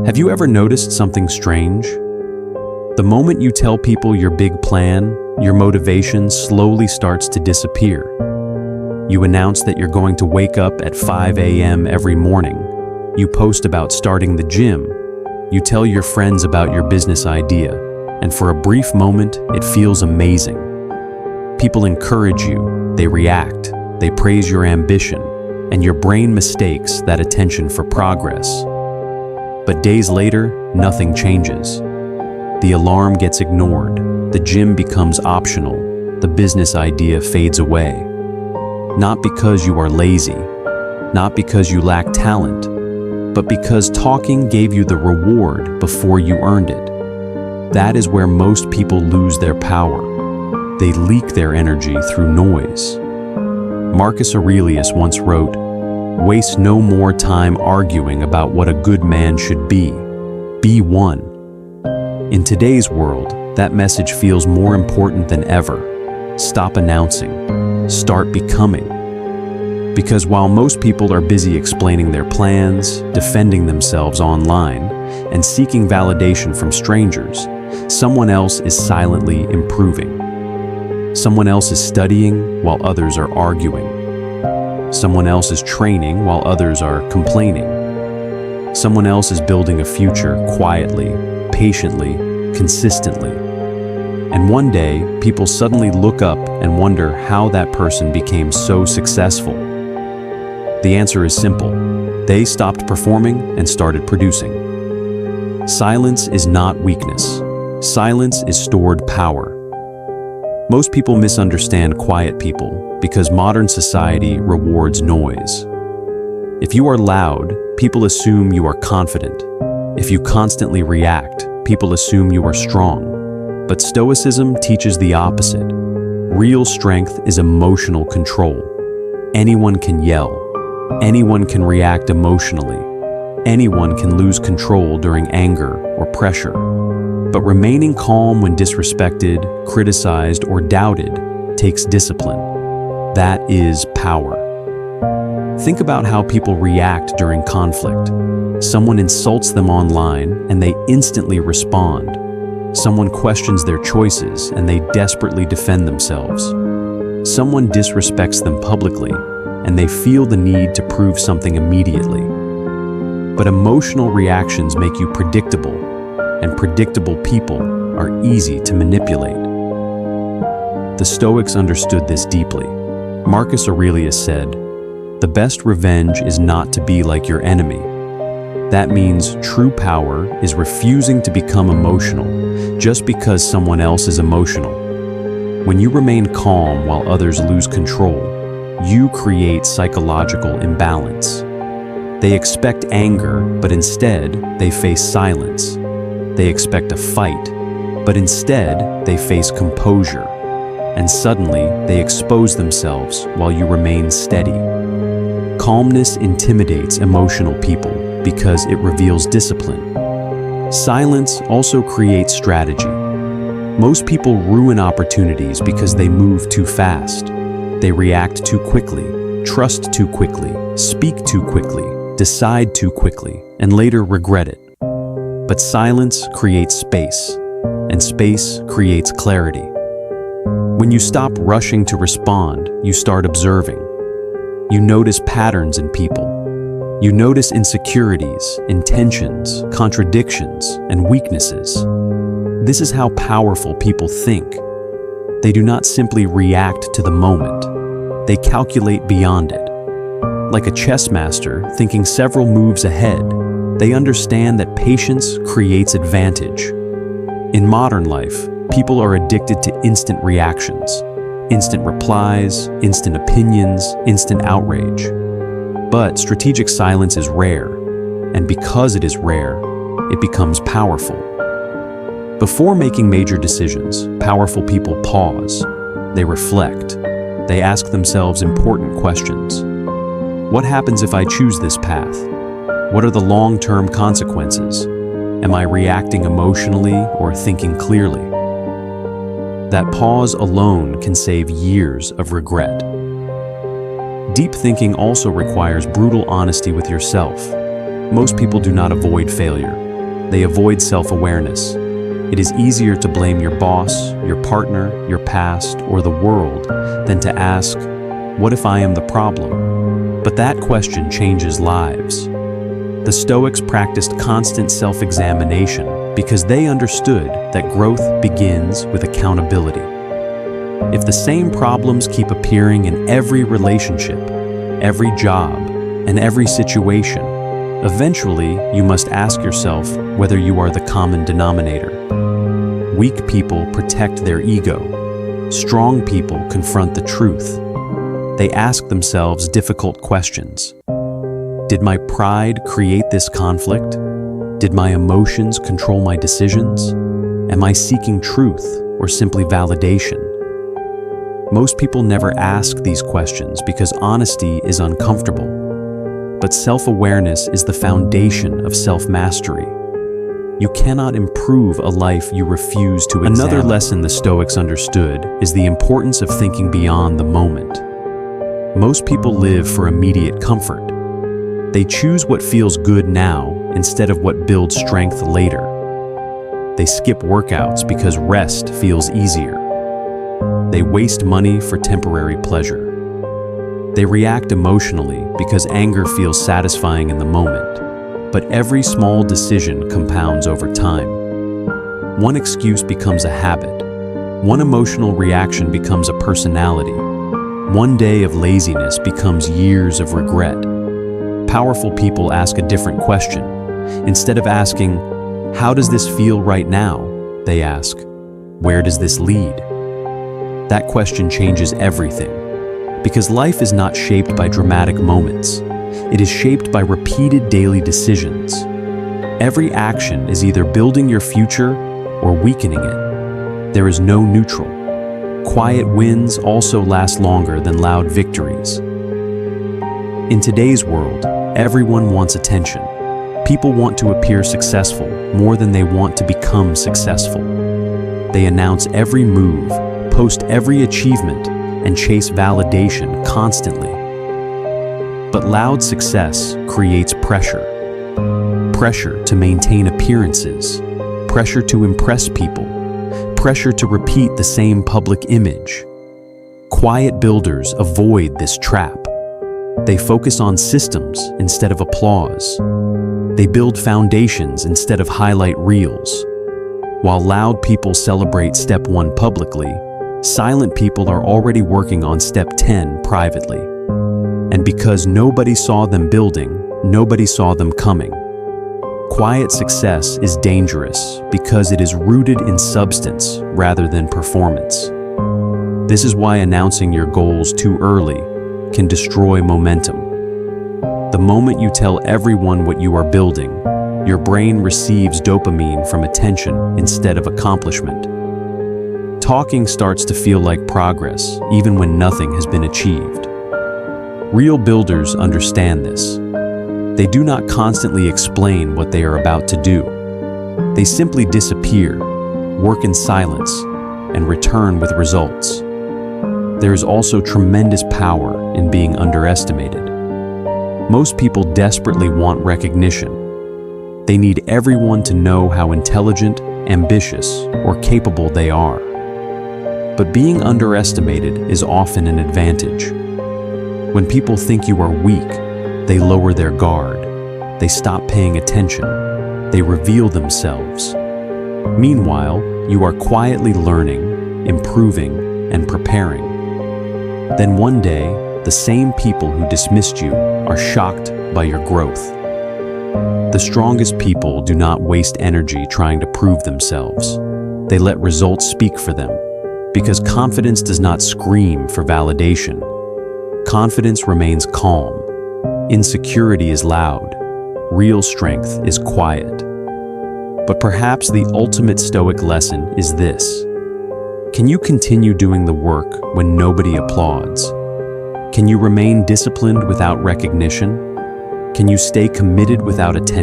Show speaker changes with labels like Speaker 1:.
Speaker 1: Have you ever noticed something strange? The moment you tell people your big plan, your motivation slowly starts to disappear. You announce that you're going to wake up at 5 a.m. every morning. You post about starting the gym. You tell your friends about your business idea, and for a brief moment, it feels amazing. People encourage you, they react, they praise your ambition, and your brain mistakes that attention for progress. But days later, nothing changes. The alarm gets ignored, the gym becomes optional, the business idea fades away. Not because you are lazy, not because you lack talent, but because talking gave you the reward before you earned it. That is where most people lose their power. They leak their energy through noise. Marcus Aurelius once wrote, "Waste no more time arguing about what a good man should be. Be one." In today's world, that message feels more important than ever. Stop announcing. Start becoming. Because while most people are busy explaining their plans, defending themselves online, and seeking validation from strangers, someone else is silently improving. Someone else is studying while others are arguing. Someone else is training while others are complaining. Someone else is building a future quietly, patiently, consistently. And one day, people suddenly look up and wonder how that person became so successful. The answer is simple. They stopped performing and started producing. Silence is not weakness. Silence is stored power. Most people misunderstand quiet people because modern society rewards noise. If you are loud, people assume you are confident. If you constantly react, people assume you are strong. But Stoicism teaches the opposite. Real strength is emotional control. Anyone can yell. Anyone can react emotionally. Anyone can lose control during anger or pressure. But remaining calm when disrespected, criticized, or doubted takes discipline. That is power. Think about how people react during conflict. Someone insults them online and they instantly respond. Someone questions their choices and they desperately defend themselves. Someone disrespects them publicly and they feel the need to prove something immediately. But emotional reactions make you predictable, and predictable people are easy to manipulate. The Stoics understood this deeply. Marcus Aurelius said, "The best revenge is not to be like your enemy." That means true power is refusing to become emotional just because someone else is emotional. When you remain calm while others lose control, you create psychological imbalance. They expect anger, but instead they face silence. They expect a fight, but instead they face composure. And suddenly they expose themselves while you remain steady. Calmness intimidates emotional people because it reveals discipline. Silence also creates strategy. Most people ruin opportunities because they move too fast. They react too quickly, trust too quickly, speak too quickly, decide too quickly, and later regret it. But silence creates space, and space creates clarity. When you stop rushing to respond, you start observing. You notice patterns in people. You notice insecurities, intentions, contradictions, and weaknesses. This is how powerful people think. They do not simply react to the moment. They calculate beyond it. Like a chess master thinking several moves ahead, they understand that patience creates advantage. In modern life, people are addicted to instant reactions, instant replies, instant opinions, instant outrage. But strategic silence is rare, and because it is rare, it becomes powerful. Before making major decisions, powerful people pause. They reflect. They ask themselves important questions. What happens if I choose this path? What are the long-term consequences? Am I reacting emotionally or thinking clearly? That pause alone can save years of regret. Deep thinking also requires brutal honesty with yourself. Most people do not avoid failure. they avoid self-awareness. It is easier to blame your boss, your partner, your past, or the world than to ask, "What if I am the problem?" But that question changes lives. The Stoics practiced constant self-examination because they understood that growth begins with accountability. If the same problems keep appearing in every relationship, every job, and every situation, eventually you must ask yourself whether you are the common denominator. Weak people protect their ego. Strong people confront the truth. They ask themselves difficult questions. Did my pride create this conflict? Did my emotions control my decisions? Am I seeking truth or simply validation? Most people never ask these questions because honesty is uncomfortable. But self-awareness is the foundation of self-mastery. You cannot improve a life you refuse to examine. Another lesson the Stoics understood is the importance of thinking beyond the moment. Most people live for immediate comfort. They choose what feels good now instead of what builds strength later. They skip workouts because rest feels easier. They waste money for temporary pleasure. They react emotionally because anger feels satisfying in the moment. But every small decision compounds over time. One excuse becomes a habit. One emotional reaction becomes a personality. One day of laziness becomes years of regret. Powerful people ask a different question. Instead of asking, "How does this feel right now?" they ask, "Where does this lead?" That question changes everything. Because life is not shaped by dramatic moments. It is shaped by repeated daily decisions. Every action is either building your future or weakening it. There is no neutral. Quiet wins also last longer than loud victories. In today's world, everyone wants attention. People want to appear successful more than they want to become successful. They announce every move, post every achievement, and chase validation constantly. But loud success creates pressure. Pressure to maintain appearances, pressure to impress people, pressure to repeat the same public image. Quiet builders avoid this trap. They focus on systems instead of applause. They build foundations instead of highlight reels. While loud people celebrate step 1 publicly, silent people are already working on step 10 privately. And because nobody saw them building, nobody saw them coming. Quiet success is dangerous because it is rooted in substance rather than performance. This is why announcing your goals too early can destroy momentum. The moment you tell everyone what you are building, your brain receives dopamine from attention instead of accomplishment. Talking starts to feel like progress, even when nothing has been achieved. Real builders understand this. They do not constantly explain what they are about to do. They simply disappear, work in silence, and return with results. There is also tremendous power in being underestimated. Most people desperately want recognition. They need everyone to know how intelligent, ambitious, or capable they are. But being underestimated is often an advantage. When people think you are weak, they lower their guard. They stop paying attention. They reveal themselves. Meanwhile, you are quietly learning, improving, and preparing. Then one day, the same people who dismissed you are shocked by your growth. The strongest people do not waste energy trying to prove themselves. They let results speak for them, because confidence does not scream for validation. Confidence remains calm. Insecurity is loud. Real strength is quiet. But perhaps the ultimate Stoic lesson is this. Can you continue doing the work when nobody applauds? Can you remain disciplined without recognition? Can you stay committed without attention?